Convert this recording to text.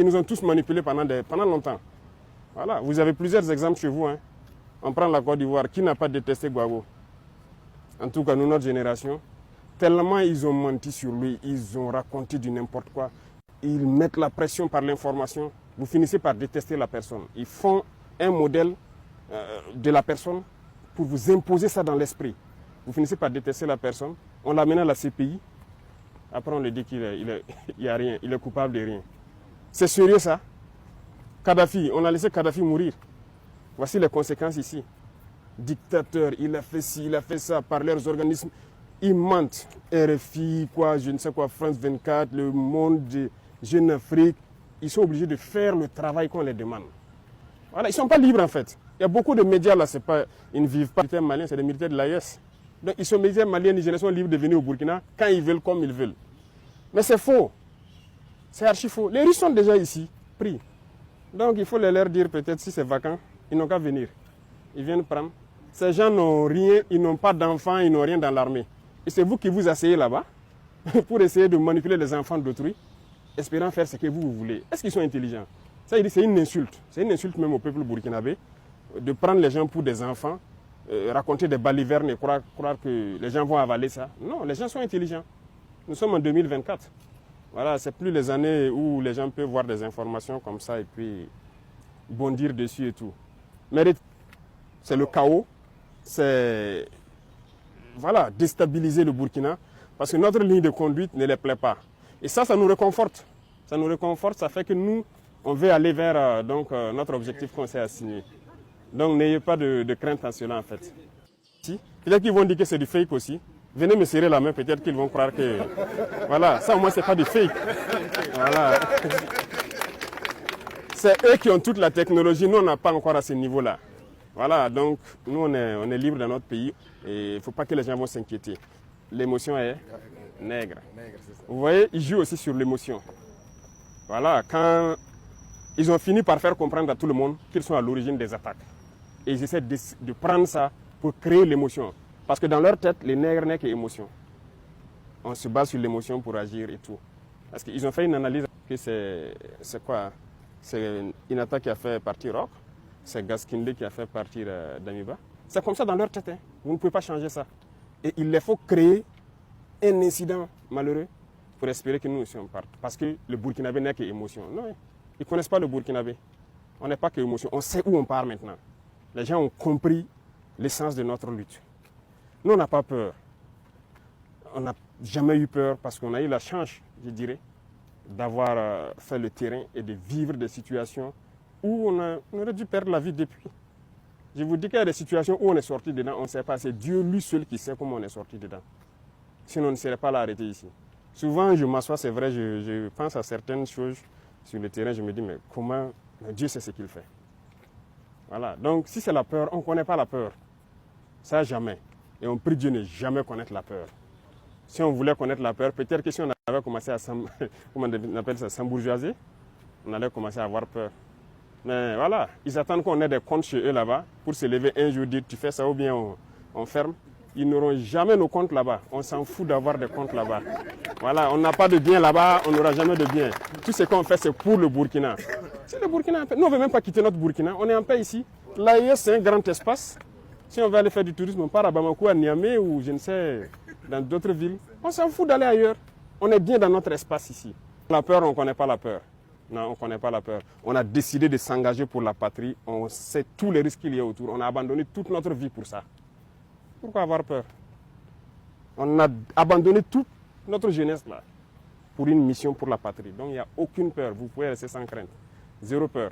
Ils nous ont tous manipulés pendant longtemps. Voilà, vous avez plusieurs exemples chez vous. Hein. On prend la Côte d'Ivoire. Qui n'a pas détesté Gbagbo? En tout cas, nous, notre génération. Tellement ils ont menti sur lui, ils ont raconté du n'importe quoi. Ils mettent la pression par l'information. Vous finissez par détester la personne. Ils font un modèle de la personne pour vous imposer ça dans l'esprit. Vous finissez par détester la personne. On l'amène à la CPI. Après, on lui dit qu'il n'y a rien. Il est coupable de rien. C'est sérieux ça? Kadhafi, on a laissé Kadhafi mourir. Voici les conséquences ici. Dictateur, il a fait ci, il a fait ça par leurs organismes. Ils mentent. RFI, quoi, je ne sais quoi, France 24, Le Monde, Jeune Afrique. Ils sont obligés de faire le travail qu'on les demande. Voilà, ils ne sont pas libres en fait. Il y a beaucoup de médias là, ils ne vivent pas. Les militaires maliens, c'est des militaires de l'AES. Donc ils sont militaires maliens, nigériens sont libres de venir au Burkina quand ils veulent, comme ils veulent. Mais c'est faux. C'est archi faux. Les Russes sont déjà ici, pris. Donc il faut leur dire peut-être si c'est vacant, ils n'ont qu'à venir. Ils viennent prendre. Ces gens n'ont rien, ils n'ont pas d'enfants, ils n'ont rien dans l'armée. Et c'est vous qui vous asseyez là-bas pour essayer de manipuler les enfants d'autrui, espérant faire ce que vous voulez. Est-ce qu'ils sont intelligents? Ça, il dit, c'est une insulte. C'est une insulte même au peuple burkinabé de prendre les gens pour des enfants, raconter des balivernes et croire que les gens vont avaler ça. Non, les gens sont intelligents. Nous sommes en 2024. Voilà, c'est plus les années où les gens peuvent voir des informations comme ça et puis bondir dessus et tout. Mais c'est le chaos, c'est voilà, déstabiliser le Burkina parce que notre ligne de conduite ne les plaît pas. Et ça nous réconforte. Ça nous réconforte, ça fait que nous, on veut aller vers notre objectif qu'on s'est assigné. Donc n'ayez pas de crainte à cela en fait. Si, peut-être qu'ils vont dire que c'est du fake aussi. Venez me serrer la main, peut-être qu'ils vont croire que... Voilà, ça au moins c'est pas du fake. Voilà. C'est eux qui ont toute la technologie, nous on n'a pas encore à ce niveau-là. Voilà, donc nous on est libre dans notre pays et il ne faut pas que les gens vont s'inquiéter. L'émotion est nègre. Vous voyez, ils jouent aussi sur l'émotion. Voilà, quand ils ont fini par faire comprendre à tout le monde qu'ils sont à l'origine des attaques. Et ils essaient de prendre ça pour créer l'émotion. Parce que dans leur tête, les nègres n'est qu'émotion. On se base sur l'émotion pour agir et tout. Parce qu'ils ont fait une analyse que c'est quoi? C'est Inata qui a fait partir Rock, c'est Gaskinde qui a fait partir Damiba. C'est comme ça dans leur tête. Hein. Vous ne pouvez pas changer ça. Et il faut créer un incident malheureux pour espérer que nous aussi on parte. Parce que le Burkinabé n'est qu'émotion. Non, ils ne connaissent pas le Burkinabé. On n'est pas qu'émotion. On sait où on part maintenant. Les gens ont compris l'essence de notre lutte. Nous, on n'a pas peur. On n'a jamais eu peur parce qu'on a eu la chance, je dirais, d'avoir fait le terrain et de vivre des situations où on aurait dû perdre la vie depuis. Je vous dis qu'il y a des situations où on est sorti dedans, on ne sait pas. C'est Dieu lui seul qui sait comment on est sorti dedans. Sinon, on ne serait pas là arrêté ici. Souvent, je m'assois, c'est vrai, je pense à certaines choses sur le terrain, je me dis, mais comment Dieu sait ce qu'il fait. Voilà. Donc, si c'est la peur, on ne connaît pas la peur. Ça, jamais. Et on prie Dieu ne jamais connaître la peur. Si on voulait connaître la peur, peut-être que si on avait commencé à s'embourgeoiser, on allait commencer à avoir peur. Mais voilà, ils attendent qu'on ait des comptes chez eux là-bas pour se lever un jour, dire tu fais ça ou bien on ferme. Ils n'auront jamais nos comptes là-bas. On s'en fout d'avoir des comptes là-bas. Voilà, on n'a pas de bien là-bas, on n'aura jamais de bien. Tout ce qu'on fait, c'est pour le Burkina. C'est le Burkina en paix. Nous, on ne veut même pas quitter notre Burkina. On est en paix ici. L'AES, c'est un grand espace. Si on veut aller faire du tourisme, on part à Bamako, à Niamey ou je ne sais, dans d'autres villes. On s'en fout d'aller ailleurs. On est bien dans notre espace ici. La peur, on ne connaît pas la peur. Non, on ne connaît pas la peur. On a décidé de s'engager pour la patrie. On sait tous les risques qu'il y a autour. On a abandonné toute notre vie pour ça. Pourquoi avoir peur? On a abandonné toute notre jeunesse là pour une mission pour la patrie. Donc il n'y a aucune peur. Vous pouvez rester sans crainte. Zéro peur.